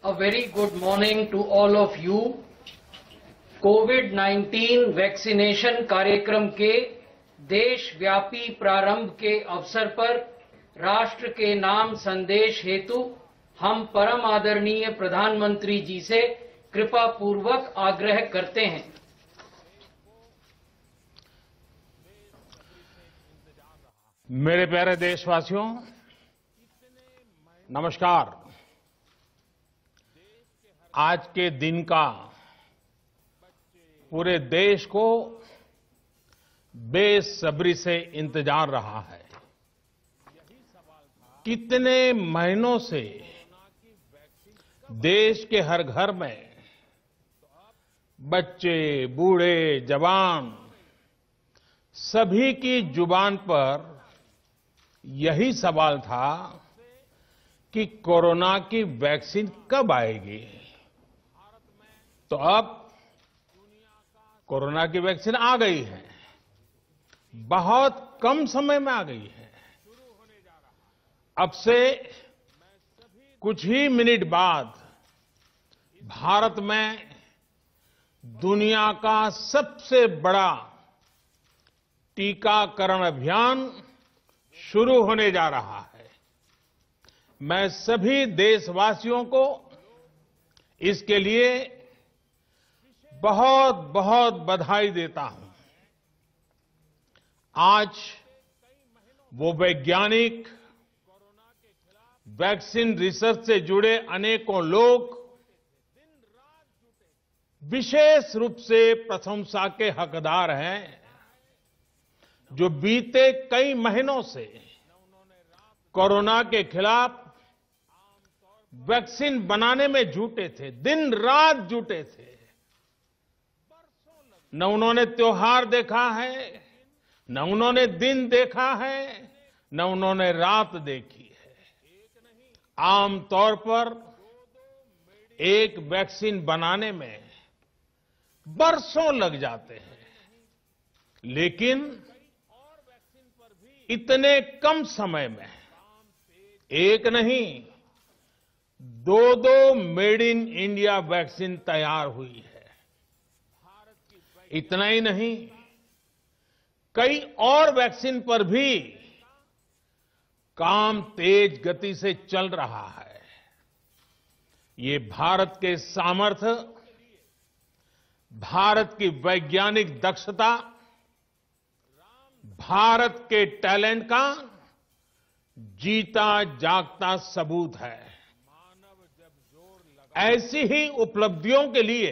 A very good morning to all of you. Covid vaccination कार्यक्रम के देशव्यापी प्रारंभ के अवसर पर राष्ट्र के नाम संदेश हेतु हम परम आदरणीय प्रधानमंत्री जी से कृपा पूर्वक आग्रह करते हैं। मेरे प्यारे देशवासियों, नमस्कार। आज के दिन का पूरे देश को बेसब्री से इंतजार रहा है। कितने महीनों से देश के हर घर में बच्चे, बूढ़े, जवान सभी की जुबान पर यही सवाल था कि कोरोना की वैक्सीन कब आएगी। तो अब कोरोना की वैक्सीन आ गई है, बहुत कम समय में आ गई है। अब से कुछ ही मिनट बाद भारत में दुनिया का सबसे बड़ा टीकाकरण अभियान शुरू होने जा रहा है। मैं सभी देशवासियों को इसके लिए बहुत बहुत बधाई देता हूं। आज वो वैज्ञानिक, वैक्सीन रिसर्च से जुड़े अनेकों लोग विशेष रूप से प्रशंसा के हकदार हैं, जो बीते कई महीनों से कोरोना के खिलाफ वैक्सीन बनाने में जुटे थे, दिन रात जुटे थे। न उन्होंने त्योहार देखा है, न उन्होंने दिन देखा है, न उन्होंने रात देखी है। आमतौर पर एक वैक्सीन बनाने में बरसों लग जाते हैं, लेकिन इतने कम समय में एक नहीं, दो मेड इन इंडिया वैक्सीन तैयार हुई है। इतना ही नहीं, कई और वैक्सीन पर भी काम तेज गति से चल रहा है। ये भारत के सामर्थ्य, भारत की वैज्ञानिक दक्षता, भारत के टैलेंट का जीता जागता सबूत है। ऐसी ही उपलब्धियों के लिए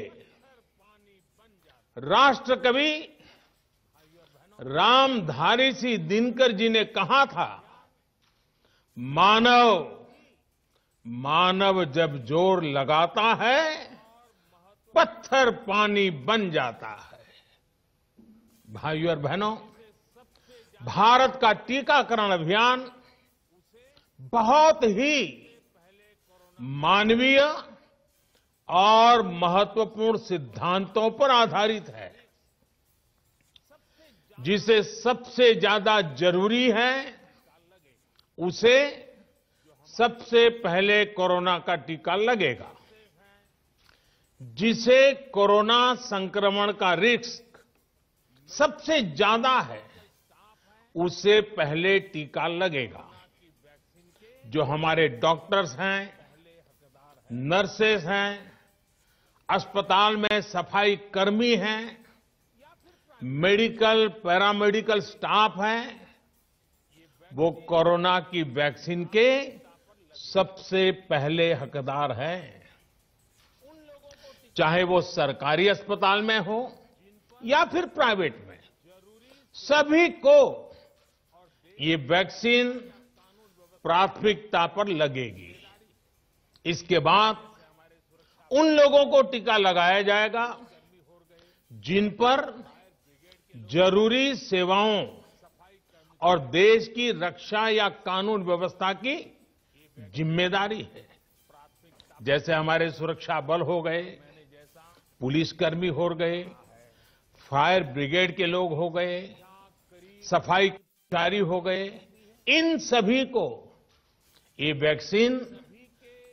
राष्ट्रकवि रामधारी सिंह दिनकर जी ने कहा था, मानव जब जोर लगाता है, पत्थर पानी बन जाता है। भाइयों और बहनों, भारत का टीकाकरण अभियान बहुत ही मानवीय और महत्वपूर्ण सिद्धांतों पर आधारित है। जिसे सबसे ज्यादा जरूरी है, उसे सबसे पहले कोरोना का टीका लगेगा। जिसे कोरोना संक्रमण का रिस्क सबसे ज्यादा है, उसे पहले टीका लगेगा। जो हमारे डॉक्टर्स हैं, नर्सेस हैं, अस्पताल में सफाई कर्मी हैं, मेडिकल, पैरामेडिकल स्टाफ हैं, वो कोरोना की वैक्सीन के सबसे पहले हकदार हैं। चाहे वो सरकारी अस्पताल में हो या फिर प्राइवेट में, सभी को ये वैक्सीन प्राथमिकता पर लगेगी। इसके बाद उन लोगों को टीका लगाया जाएगा जिन पर जरूरी सेवाओं और देश की रक्षा या कानून व्यवस्था की जिम्मेदारी है। जैसे हमारे सुरक्षा बल हो गए, पुलिसकर्मी हो गए, फायर ब्रिगेड के लोग हो गए, सफाई कर्मचारी हो गए, इन सभी को ये वैक्सीन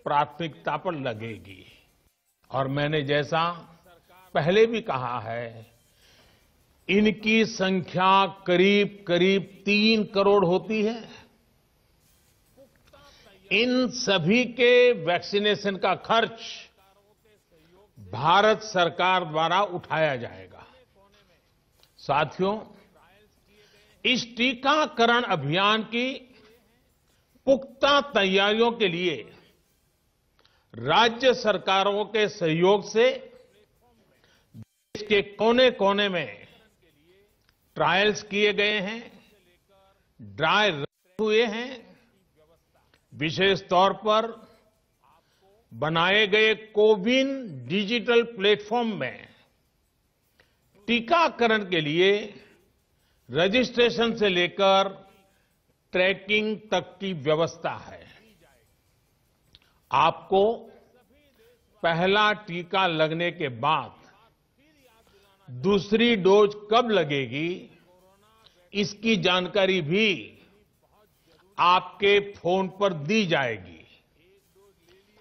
प्राथमिकता पर लगेगी। और मैंने जैसा पहले भी कहा है, इनकी संख्या करीब करीब 3 करोड़ होती है। इन सभी के वैक्सीनेशन का खर्च भारत सरकार द्वारा उठाया जाएगा। साथियों, इस टीकाकरण अभियान की पुख्ता तैयारियों के लिए राज्य सरकारों के सहयोग से देश के कोने कोने में ट्रायल्स किए गए हैं, ड्राई रन हुए हैं। विशेष तौर पर बनाए गए कोविन डिजिटल प्लेटफॉर्म में टीकाकरण के लिए रजिस्ट्रेशन से लेकर ट्रैकिंग तक की व्यवस्था है। आपको पहला टीका लगने के बाद दूसरी डोज कब लगेगी, इसकी जानकारी भी आपके फोन पर दी जाएगी।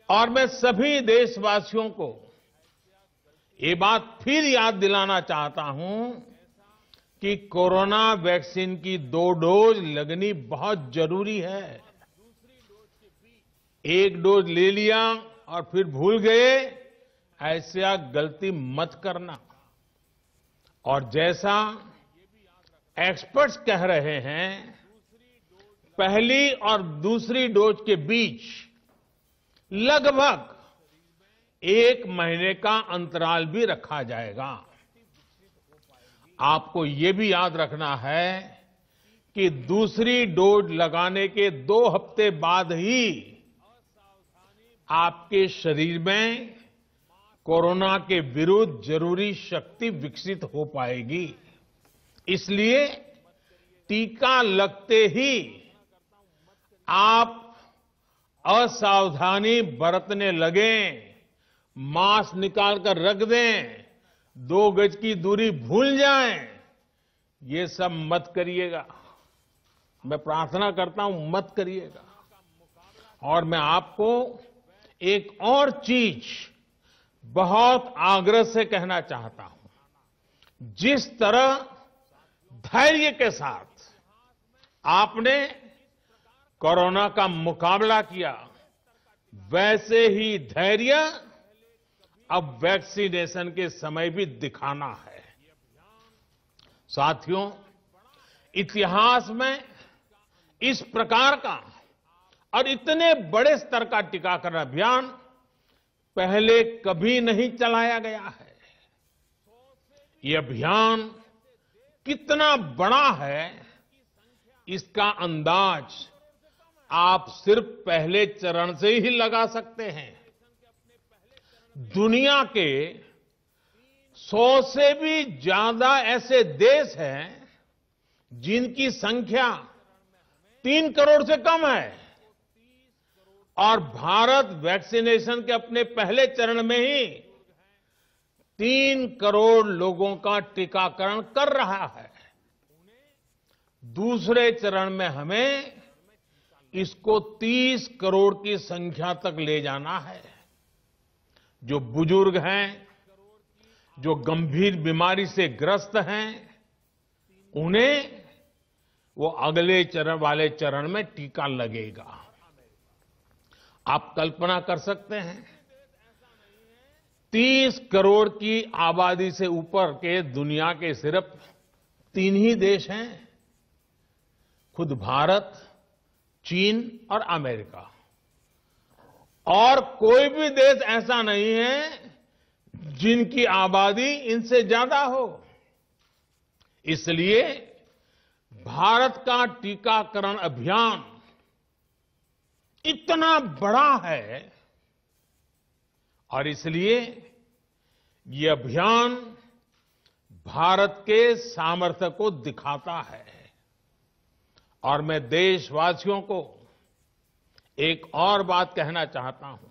और मैं सभी देशवासियों को ये बात फिर याद दिलाना चाहता हूं कि कोरोना वैक्सीन की 2 डोज लगनी बहुत जरूरी है। एक डोज ले लिया और फिर भूल गए, ऐसा गलती मत करना। और जैसा एक्सपर्ट्स कह रहे हैं, पहली और दूसरी डोज के बीच लगभग 1 महीने का अंतराल भी रखा जाएगा। आपको ये भी याद रखना है कि दूसरी डोज लगाने के 2 हफ्ते बाद ही आपके शरीर में कोरोना के विरुद्ध जरूरी शक्ति विकसित हो पाएगी। इसलिए टीका लगते ही आप असावधानी बरतने लगें, मास्क निकाल कर रख दें, 2 गज की दूरी भूल जाएं, ये सब मत करिएगा। मैं प्रार्थना करता हूं, मत करिएगा। और मैं आपको एक और चीज बहुत आग्रह से कहना चाहता हूं। जिस तरह धैर्य के साथ आपने कोरोना का मुकाबला किया, वैसे ही धैर्य अब वैक्सीनेशन के समय भी दिखाना है। साथियों, इतिहास में इस प्रकार का और इतने बड़े स्तर का टीकाकरण अभियान पहले कभी नहीं चलाया गया है। ये अभियान कितना बड़ा है, इसका अंदाज आप सिर्फ पहले चरण से ही लगा सकते हैं। दुनिया के 100 से भी ज्यादा ऐसे देश हैं जिनकी संख्या 3 करोड़ से कम है, और भारत वैक्सीनेशन के अपने पहले चरण में ही 3 करोड़ लोगों का टीकाकरण कर रहा है। दूसरे चरण में हमें इसको 30 करोड़ की संख्या तक ले जाना है। जो बुजुर्ग हैं, जो गंभीर बीमारी से ग्रस्त हैं, उन्हें वो अगले चरण वाले चरण में टीका लगेगा। आप कल्पना कर सकते हैं, 30 करोड़ की आबादी से ऊपर के दुनिया के सिर्फ 3 ही देश हैं, खुद भारत, चीन और अमेरिका। और कोई भी देश ऐसा नहीं है जिनकी आबादी इनसे ज्यादा हो। इसलिए भारत का टीकाकरण अभियान इतना बड़ा है, और इसलिए ये अभियान भारत के सामर्थ्य को दिखाता है। और मैं देशवासियों को एक और बात कहना चाहता हूं।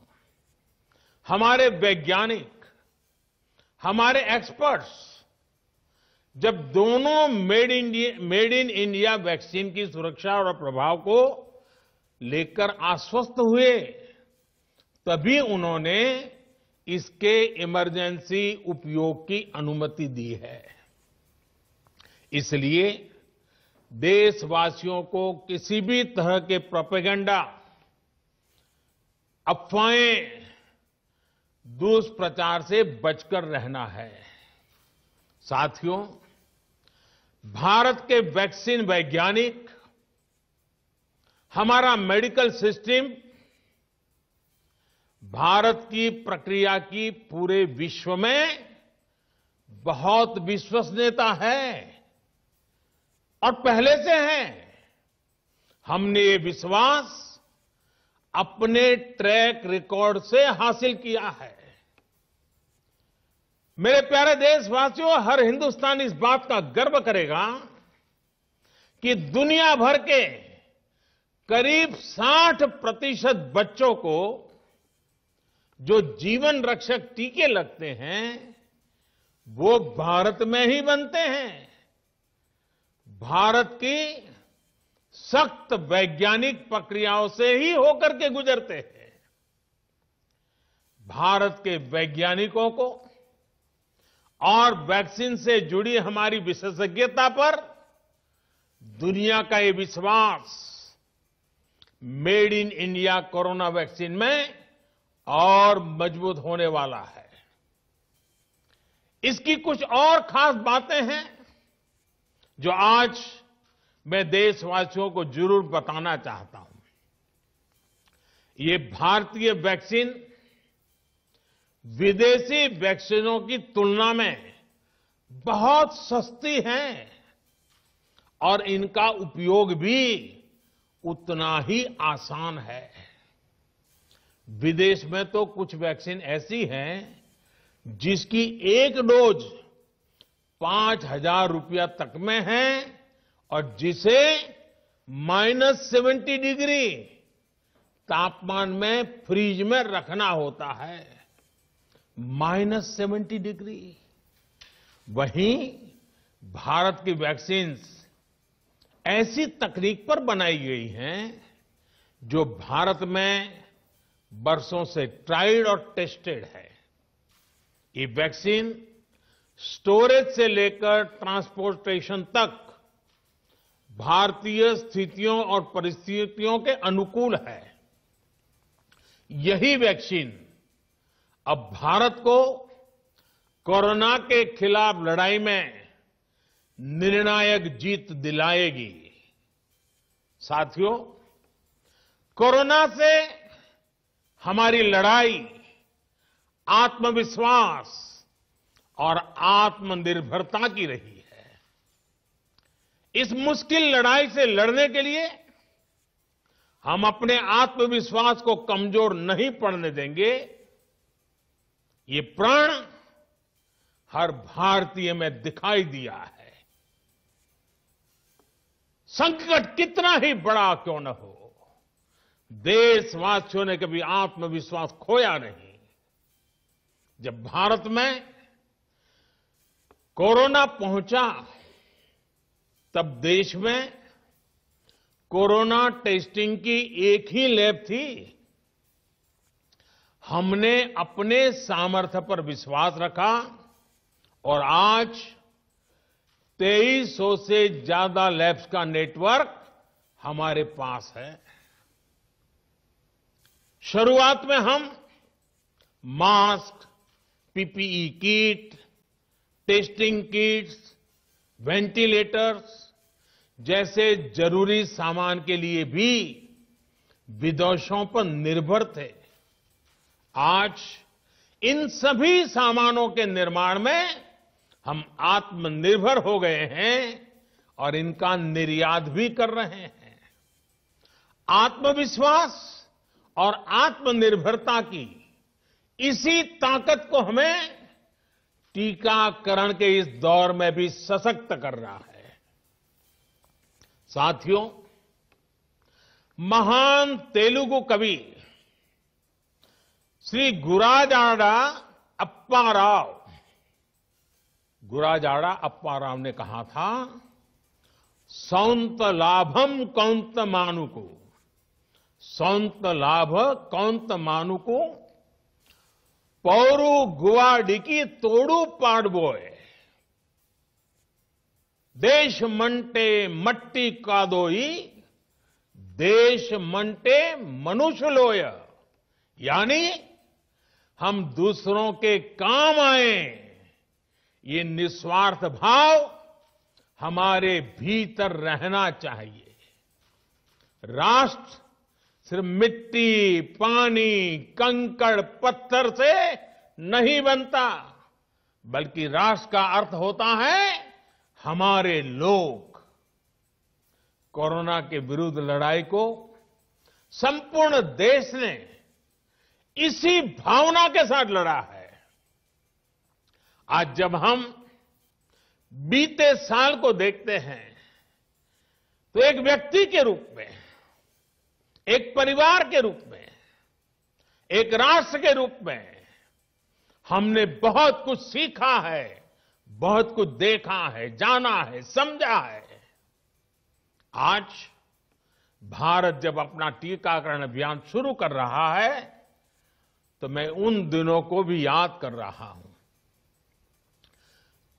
हमारे वैज्ञानिक, हमारे एक्सपर्ट्स जब दोनों मेड इन इंडिया वैक्सीन की सुरक्षा और प्रभाव को लेकर आश्वस्त हुए, तभी उन्होंने इसके इमरजेंसी उपयोग की अनुमति दी है। इसलिए देशवासियों को किसी भी तरह के प्रोपेगेंडा, अफवाहें, दुष्प्रचार से बचकर रहना है। साथियों, भारत के वैक्सीन वैज्ञानिक, हमारा मेडिकल सिस्टम भारत की प्रक्रिया की पूरे विश्व में बहुत विश्वसनीयता है और पहले से है। हमने ये विश्वास अपने ट्रैक रिकॉर्ड से हासिल किया है। मेरे प्यारे देशवासियों, हर हिंदुस्तानी इस बात का गर्व करेगा कि दुनिया भर के करीब 60% बच्चों को जो जीवन रक्षक टीके लगते हैं, वो भारत में ही बनते हैं। भारत की सख्त वैज्ञानिक प्रक्रियाओं से ही होकर के गुजरते हैं। भारत के वैज्ञानिकों को और वैक्सीन से जुड़ी हमारी विशेषज्ञता पर दुनिया का ये विश्वास made in India corona vaccine में और मजबूत होने वाला है। इसकी कुछ और खास बातें हैं जो आज मैं देशवासियों को जरूर बताना चाहता हूं। ये भारतीय वैक्सीन विदेशी वैक्सीनों की तुलना में बहुत सस्ती हैं और इनका उपयोग भी उतना ही आसान है। विदेश में तो कुछ वैक्सीन ऐसी हैं जिसकी एक डोज 5,000 रुपया तक में है और जिसे -70 डिग्री तापमान में फ्रीज में रखना होता है। -70 डिग्री। वहीं भारत की वैक्सीन्स ऐसी तकनीक पर बनाई गई हैं जो भारत में बरसों से ट्राइड और टेस्टेड है। ये वैक्सीन स्टोरेज से लेकर ट्रांसपोर्टेशन तक भारतीय स्थितियों और परिस्थितियों के अनुकूल है। यही वैक्सीन अब भारत को कोरोना के खिलाफ लड़ाई में निर्णायक जीत दिलाएगी। साथियों, कोरोना से हमारी लड़ाई आत्मविश्वास और आत्मनिर्भरता की रही है। इस मुश्किल लड़ाई से लड़ने के लिए हम अपने आत्मविश्वास को कमजोर नहीं पड़ने देंगे। ये प्रण हर भारतीय में दिखाई दिया है। संकट कितना ही बड़ा क्यों न हो, देशवासियों ने कभी आत्मविश्वास खोया नहीं। जब भारत में कोरोना पहुंचा, तब देश में कोरोना टेस्टिंग की एक ही लैब थी। हमने अपने सामर्थ्य पर विश्वास रखा और आज 2300 से ज्यादा लैब्स का नेटवर्क हमारे पास है। शुरुआत में हम mask, PPE kit, testing kits, ventilators जैसे जरूरी सामान के लिए भी विदेशों पर निर्भर थे। आज इन सभी सामानों के निर्माण में हम आत्मनिर्भर हो गए हैं और इनका निर्यात भी कर रहे हैं। आत्मविश्वास और आत्मनिर्भरता की इसी ताकत को हमें टीकाकरण के इस दौर में भी सशक्त कर रहा है। साथियों, महान तेलुगु कवि श्री गुराजाड़ा अप्पा राव ने कहा था, सौंत लाभम कौंत मानुको सौंत लाभ कौंत मानुको पौरु गुवाडिकी तोड़ू पाडबोय देश मंटे मट्टी कादोई देश मंटे मनुष्य लोय। यानी हम दूसरों के काम आए, ये निस्वार्थ भाव हमारे भीतर रहना चाहिए। राष्ट्र सिर्फ मिट्टी, पानी, कंकड़, पत्थर से नहीं बनता, बल्कि राष्ट्र का अर्थ होता है हमारे लोग। कोरोना के विरुद्ध लड़ाई को संपूर्ण देश ने इसी भावना के साथ लड़ा है। आज जब हम बीते साल को देखते हैं तो एक व्यक्ति के रूप में, एक परिवार के रूप में, एक राष्ट्र के रूप में हमने बहुत कुछ सीखा है, बहुत कुछ देखा है, जाना है, समझा है। आज भारत जब अपना टीकाकरण अभियान शुरू कर रहा है तो मैं उन दिनों को भी याद कर रहा हूं।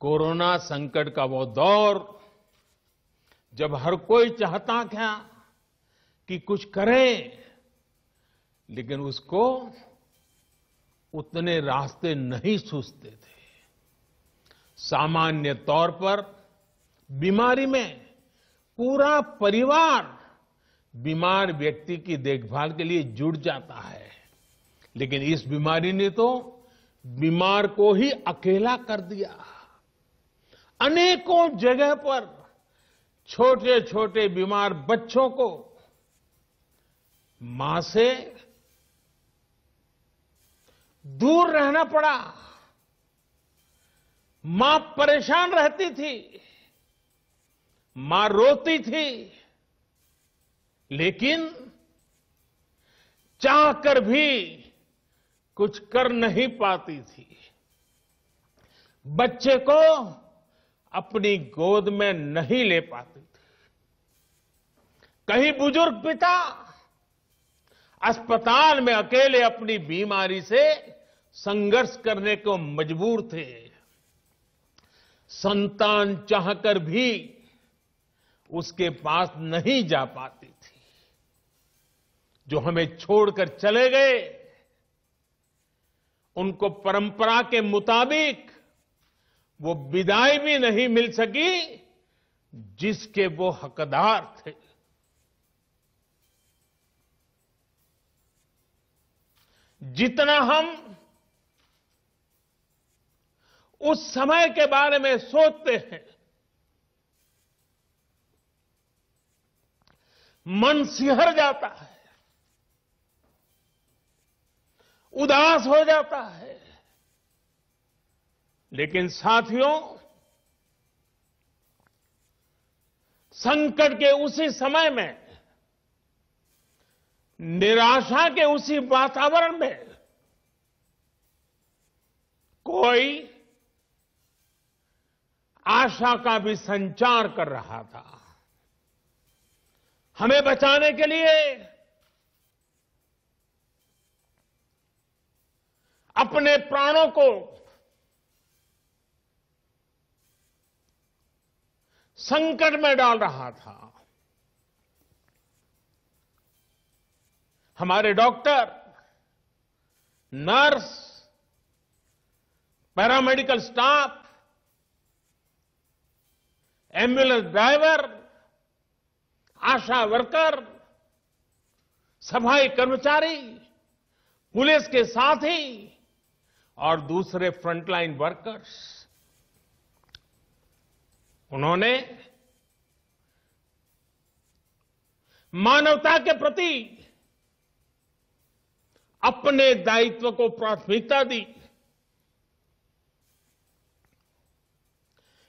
कोरोना संकट का वो दौर जब हर कोई चाहता क्या कि कुछ करें, लेकिन उसको उतने रास्ते नहीं सूझते थे। सामान्य तौर पर बीमारी में पूरा परिवार बीमार व्यक्ति की देखभाल के लिए जुट जाता है, लेकिन इस बीमारी ने तो बीमार को ही अकेला कर दिया। अनेकों जगह पर छोटे छोटे बीमार बच्चों को मां से दूर रहना पड़ा। मां परेशान रहती थी, मां रोती थी, लेकिन चाहकर भी कुछ कर नहीं पाती थी। बच्चे को अपनी गोद में नहीं ले पाती थी। कहीं बुजुर्ग पिता अस्पताल में अकेले अपनी बीमारी से संघर्ष करने को मजबूर थे। संतान चाहकर भी उसके पास नहीं जा पाती थी। जो हमें छोड़कर चले गए, उनको परंपरा के मुताबिक वो विदाई भी नहीं मिल सकी जिसके वो हकदार थे। जितना हम उस समय के बारे में सोचते हैं, मन सिहर जाता है, उदास हो जाता है। लेकिन साथियों, संकट के उसी समय में, निराशा के उसी वातावरण में कोई आशा का भी संचार कर रहा था। हमें बचाने के लिए अपने प्राणों को संकट में डाल रहा था। हमारे doctor, nurse, paramedical staff, ambulance driver, ASHA worker, सफाई कर्मचारी, पुलिस के साथी और दूसरे फ्रंटलाइन वर्कर्स, उन्होंने मानवता के प्रति अपने दायित्व को प्राथमिकता दी।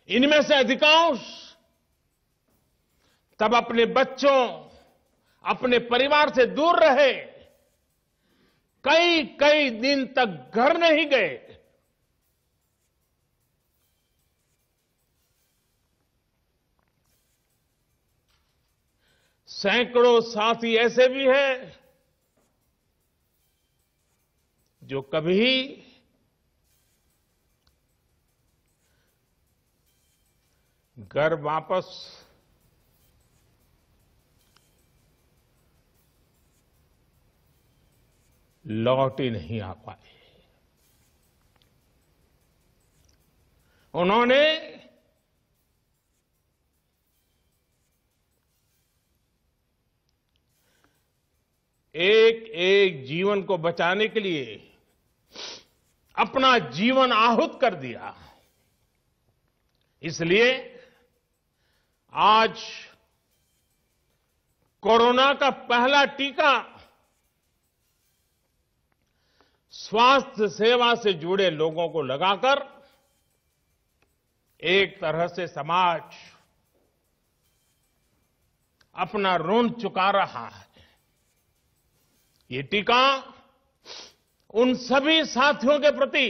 इनमें से अधिकांश तब अपने बच्चों, अपने परिवार से दूर रहे, कई कई दिन तक घर नहीं गए। सैकड़ों साथी ऐसे भी हैं जो कभी घर वापस लौट ही नहीं आ पाए। उन्होंने एक एक जीवन को बचाने के लिए अपना जीवन आहुत कर दिया। इसलिए आज कोरोना का पहला टीका स्वास्थ्य सेवा से जुड़े लोगों को लगाकर एक तरह से समाज अपना ऋण चुका रहा है। ये टीका उन सभी साथियों के प्रति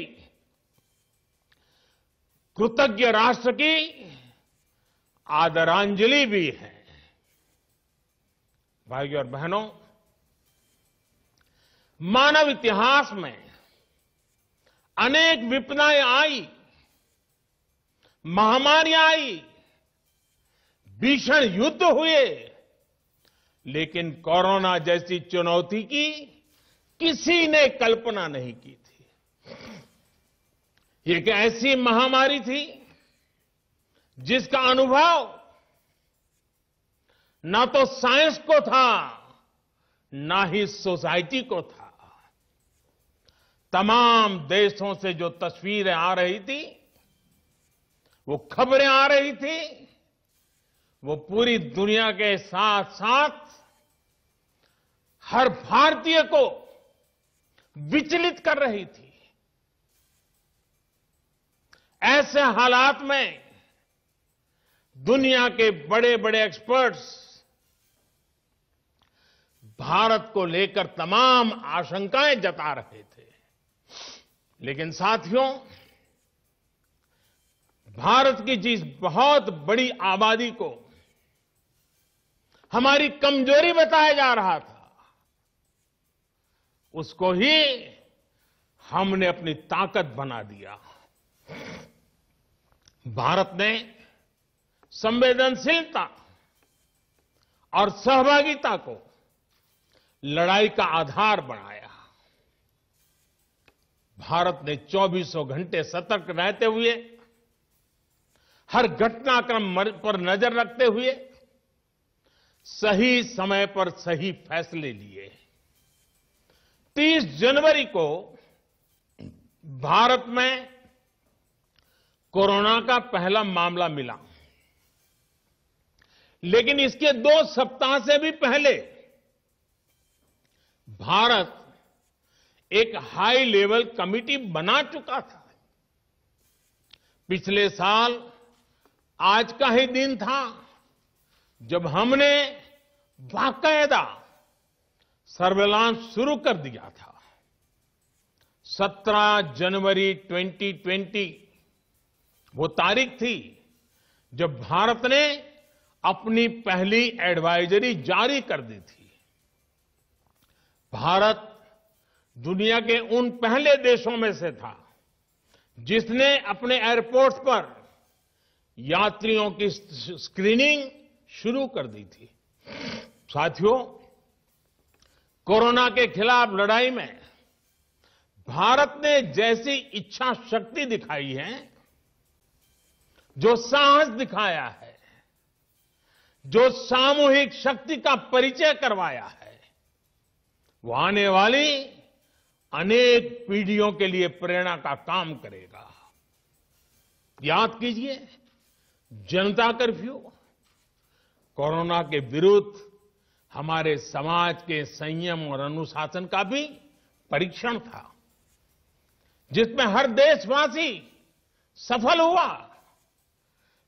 कृतज्ञ राष्ट्र की आदरांजलि भी है। भाइयों और बहनों, मानव इतिहास में अनेक विपदाएं आई, महामारियां आई, भीषण युद्ध हुए, लेकिन कोरोना जैसी चुनौती की किसी ने कल्पना नहीं की थी। ये एक ऐसी महामारी थी जिसका अनुभव ना तो साइंस को था, ना ही सोसाइटी को था। तमाम देशों से जो तस्वीरें आ रही थी, वो खबरें आ रही थी, वो पूरी दुनिया के साथ साथ हर भारतीय को विचलित कर रही थी। ऐसे हालात में दुनिया के बड़े बड़े एक्सपर्ट्स भारत को लेकर तमाम आशंकाएं जता रहे थे। लेकिन साथियों, भारत की जिस बहुत बड़ी आबादी को हमारी कमजोरी बताया जा रहा था, उसको ही हमने अपनी ताकत बना दिया। भारत ने संवेदनशीलता और सहभागिता को लड़ाई का आधार बनाया। भारत ने 24 घंटे सतर्क रहते हुए, हर घटनाक्रम पर नजर रखते हुए सही समय पर सही फैसले लिए। 30 जनवरी को भारत में कोरोना का पहला मामला मिला, लेकिन इसके 2 सप्ताह से भी पहले भारत एक हाई लेवल कमिटी बना चुका था। पिछले साल आज का ही दिन था जब हमने बाकायदा सर्वेलांस शुरू कर दिया था। 17 जनवरी 2020 वो तारीख थी जब भारत ने अपनी पहली एडवाइजरी जारी कर दी थी। भारत दुनिया के उन पहले देशों में से था जिसने अपने एयरपोर्ट्स पर यात्रियों की स्क्रीनिंग शुरू कर दी थी। साथियों, कोरोना के खिलाफ लड़ाई में भारत ने जैसी इच्छा शक्ति दिखाई है, जो साहस दिखाया है, जो सामूहिक शक्ति का परिचय करवाया है, वो आने वाली अनेक पीढ़ियों के लिए प्रेरणा का काम करेगा। याद कीजिए, जनता कर्फ्यू कोरोना के विरुद्ध हमारे समाज के संयम और अनुशासन का भी परीक्षण था, जिसमें हर देशवासी सफल हुआ।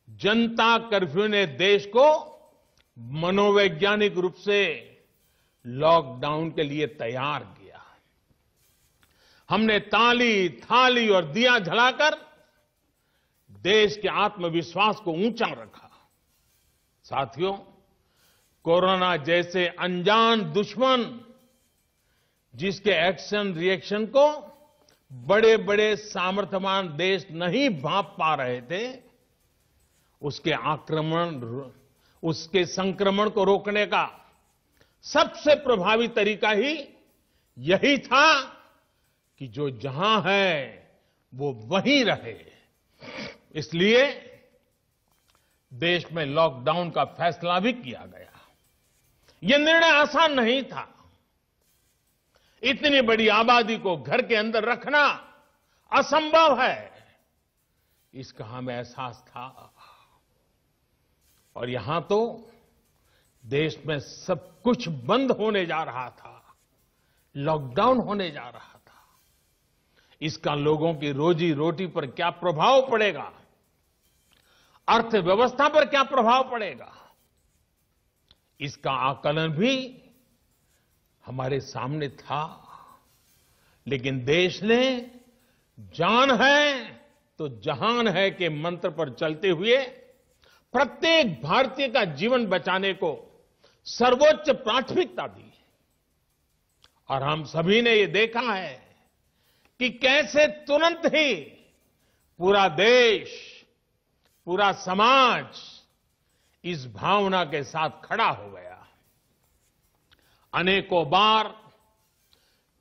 जनता कर्फ्यू ने देश को मनोवैज्ञानिक रूप से लॉकडाउन के लिए तैयार किया। हमने ताली, थाली और दिया जलाकर देश के आत्मविश्वास को ऊंचा रखा। साथियों, कोरोना जैसे अनजान दुश्मन जिसके एक्शन रिएक्शन को बड़े बड़े सामर्थ्यवान देश नहीं भांप पा रहे थे, उसके संक्रमण को रोकने का सबसे प्रभावी तरीका ही यही था कि जो जहां है वो वहीं रहे। इसलिए देश में लॉकडाउन का फैसला भी किया गया। यह निर्णय आसान नहीं था। इतनी बड़ी आबादी को घर के अंदर रखना असंभव है, इसका हमें एहसास था। और यहां तो देश में सब कुछ बंद होने जा रहा था, लॉकडाउन होने जा रहा था। इसका लोगों की रोजी रोटी पर क्या प्रभाव पड़ेगा, अर्थव्यवस्था पर क्या प्रभाव पड़ेगा, इसका आकलन भी हमारे सामने था। लेकिन देश ने जान है तो जहान है के मंत्र पर चलते हुए प्रत्येक भारतीय का जीवन बचाने को सर्वोच्च प्राथमिकता दी। और हम सभी ने ये देखा है कि कैसे तुरंत ही पूरा देश, पूरा समाज इस भावना के साथ खड़ा हो गया। अनेकों बार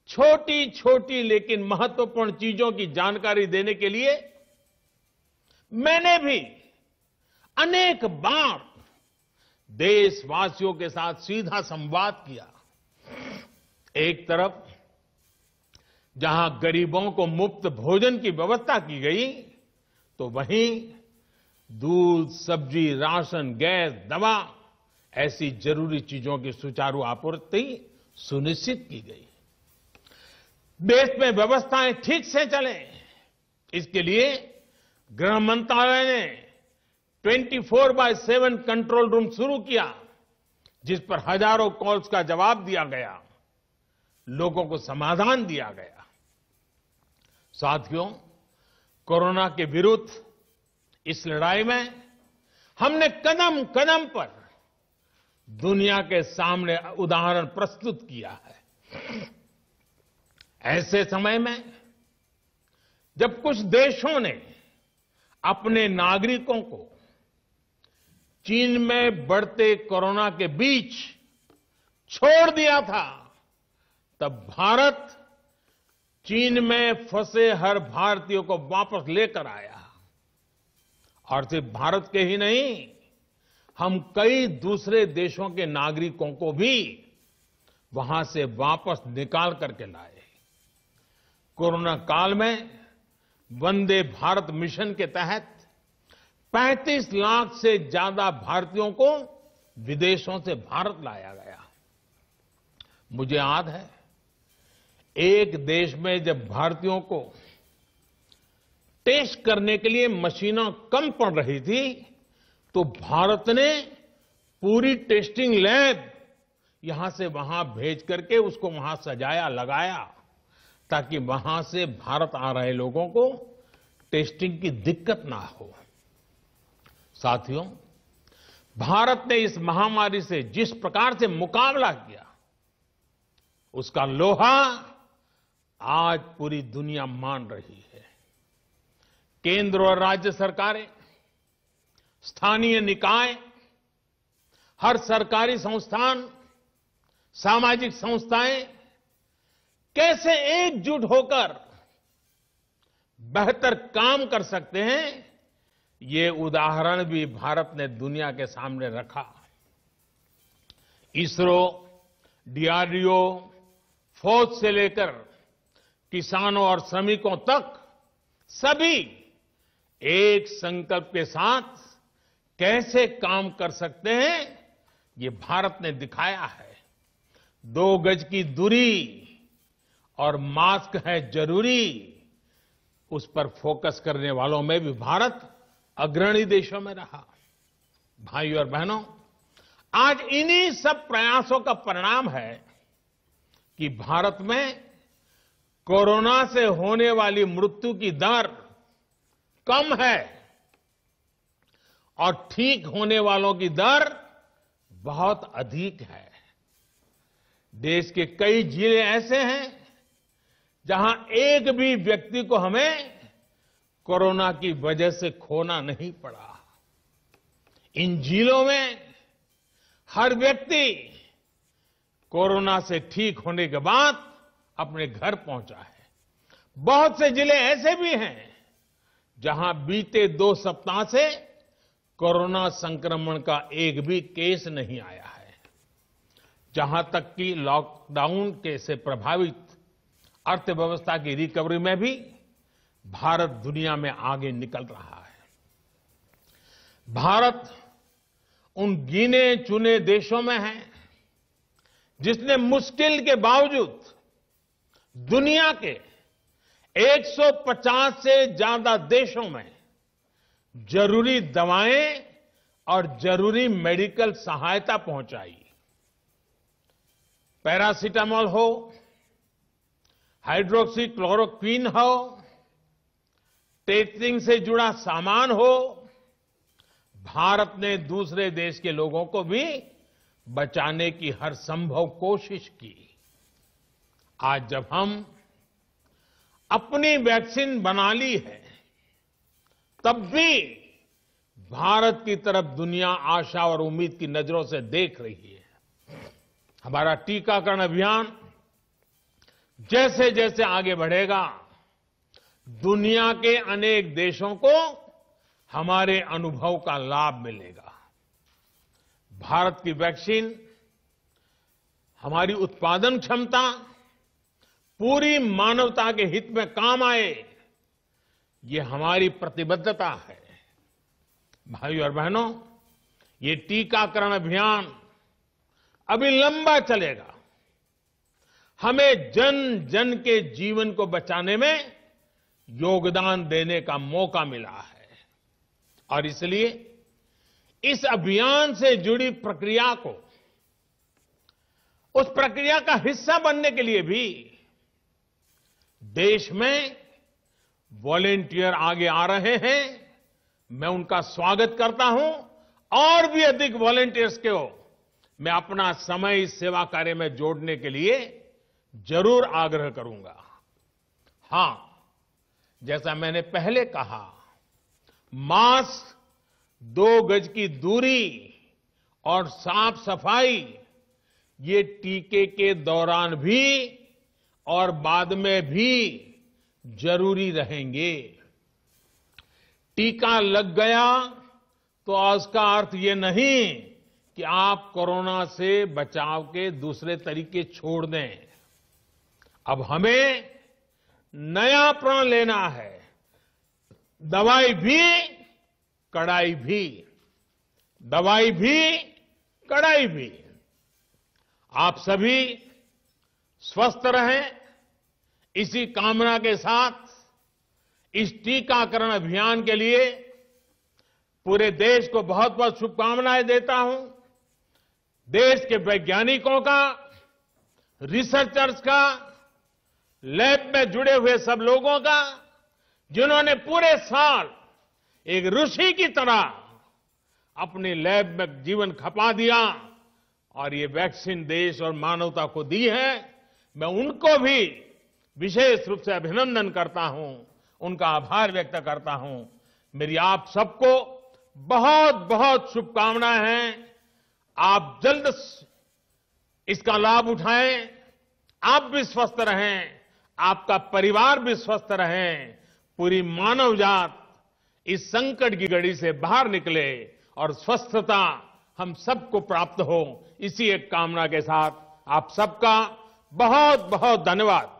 छोटी छोटी लेकिन महत्वपूर्ण चीजों की जानकारी देने के लिए मैंने भी अनेक बार देशवासियों के साथ सीधा संवाद किया। एक तरफ जहां गरीबों को मुफ्त भोजन की व्यवस्था की गई, तो वहीं दूध, सब्जी, राशन, गैस, दवा ऐसी जरूरी चीजों की सुचारू आपूर्ति सुनिश्चित की गई। देश में व्यवस्थाएं ठीक से चलें, इसके लिए गृह मंत्रालय ने 24/7 कंट्रोल रूम शुरू किया, जिस पर हजारों कॉल्स का जवाब दिया गया, लोगों को समाधान दिया गया। साथियों, कोरोना के विरुद्ध इस लड़ाई में हमने कदम कदम पर दुनिया के सामने उदाहरण प्रस्तुत किया है। ऐसे समय में जब कुछ देशों ने अपने नागरिकों को चीन में बढ़ते कोरोना के बीच छोड़ दिया था, तब भारत चीन में फंसे हर भारतीय को वापस लेकर आया। और सिर्फ भारत के ही नहीं, हम कई दूसरे देशों के नागरिकों को भी वहां से वापस निकाल करके लाए। कोरोना काल में वंदे भारत मिशन के तहत 35 लाख से ज्यादा भारतीयों को विदेशों से भारत लाया गया। मुझे याद है, एक देश में जब भारतीयों को टेस्ट करने के लिए मशीनें कम पड़ रही थी, तो भारत ने पूरी टेस्टिंग लैब यहां से वहां भेज करके उसको वहां सजाया, लगाया, ताकि वहां से भारत आ रहे लोगों को टेस्टिंग की दिक्कत ना हो। साथियों, भारत ने इस महामारी से जिस प्रकार से मुकाबला किया, उसका लोहा आज पूरी दुनिया मान रही है। केंद्र और राज्य सरकारें, स्थानीय निकाय, हर सरकारी संस्थान, सामाजिक संस्थाएं कैसे एकजुट होकर बेहतर काम कर सकते हैं, ये उदाहरण भी भारत ने दुनिया के सामने रखा। इसरो, डीआरडीओ, फौज से लेकर किसानों और श्रमिकों तक सभी एक संकल्प के साथ कैसे काम कर सकते हैं, ये भारत ने दिखाया है। 2 गज की दूरी और मास्क है जरूरी, उस पर फोकस करने वालों में भी भारत अग्रणी देशों में रहा। भाइयों और बहनों, आज इन्हीं सब प्रयासों का परिणाम है कि भारत में कोरोना से होने वाली मृत्यु की दर कम है और ठीक होने वालों की दर बहुत अधिक है। देश के कई जिले ऐसे हैं जहां एक भी व्यक्ति को हमें कोरोना की वजह से खोना नहीं पड़ा। इन जिलों में हर व्यक्ति कोरोना से ठीक होने के बाद अपने घर पहुंचा है। बहुत से जिले ऐसे भी हैं जहां बीते 2 सप्ताह से कोरोना संक्रमण का एक भी केस नहीं आया है। जहां तक कि लॉकडाउन के से प्रभावित अर्थव्यवस्था की रिकवरी में भी भारत दुनिया में आगे निकल रहा है। भारत उन गिने चुने देशों में है जिसने मुश्किल के बावजूद दुनिया के 150 से ज्यादा देशों में जरूरी दवाएं और जरूरी मेडिकल सहायता पहुंचाई। पैरासीटामोल हो, हाइड्रोक्सी क्लोरोक्विन हो, टेस्टिंग से जुड़ा सामान हो, भारत ने दूसरे देश के लोगों को भी बचाने की हर संभव कोशिश की। आज जब हम अपनी वैक्सीन बना ली है, तब भी भारत की तरफ दुनिया आशा और उम्मीद की नजरों से देख रही है। हमारा टीकाकरण अभियान जैसे जैसे आगे बढ़ेगा, दुनिया के अनेक देशों को हमारे अनुभव का लाभ मिलेगा। भारत की वैक्सीन, हमारी उत्पादन क्षमता पूरी मानवता के हित में काम आए, ये हमारी प्रतिबद्धता है। भाइयों और बहनों, ये टीकाकरण अभियान अभी लंबा चलेगा। हमें जन जन के जीवन को बचाने में योगदान देने का मौका मिला है और इसलिए इस अभियान से जुड़ी प्रक्रिया को, उस प्रक्रिया का हिस्सा बनने के लिए भी देश में वॉलेंटियर आगे आ रहे हैं। मैं उनका स्वागत करता हूं और भी अधिक वॉलेंटियर्स को मैं अपना समय इस सेवा कार्य में जोड़ने के लिए जरूर आग्रह करूंगा। हां, जैसा मैंने पहले कहा, मास्क, 2 गज की दूरी और साफ सफाई ये टीके के दौरान भी और बाद में भी जरूरी रहेंगे। टीका लग गया तो उसका अर्थ ये नहीं कि आप कोरोना से बचाव के दूसरे तरीके छोड़ दें। अब हमें नया प्रण लेना है। दवाई भी, कड़ाई भी। दवाई भी, कड़ाई भी। आप सभी स्वस्थ रहें, इसी कामना के साथ इस टीकाकरण अभियान के लिए पूरे देश को बहुत बहुत शुभकामनाएं देता हूं। देश के वैज्ञानिकों का, रिसर्चर्स का, लैब में जुड़े हुए सब लोगों का, जिन्होंने पूरे साल एक ऋषि की तरह अपनी लैब में जीवन खपा दिया और ये वैक्सीन देश और मानवता को दी है, मैं उनको भी विशेष रूप से अभिनंदन करता हूं, उनका आभार व्यक्त करता हूं। मेरी आप सबको बहुत बहुत शुभकामनाएं हैं। आप जल्द इसका लाभ उठाएं, आप भी स्वस्थ रहें, आपका परिवार भी स्वस्थ रहें, पूरी मानव जात इस संकट की घड़ी से बाहर निकले और स्वस्थता हम सबको प्राप्त हो। इसी एक कामना के साथ आप सबका बहुत बहुत धन्यवाद।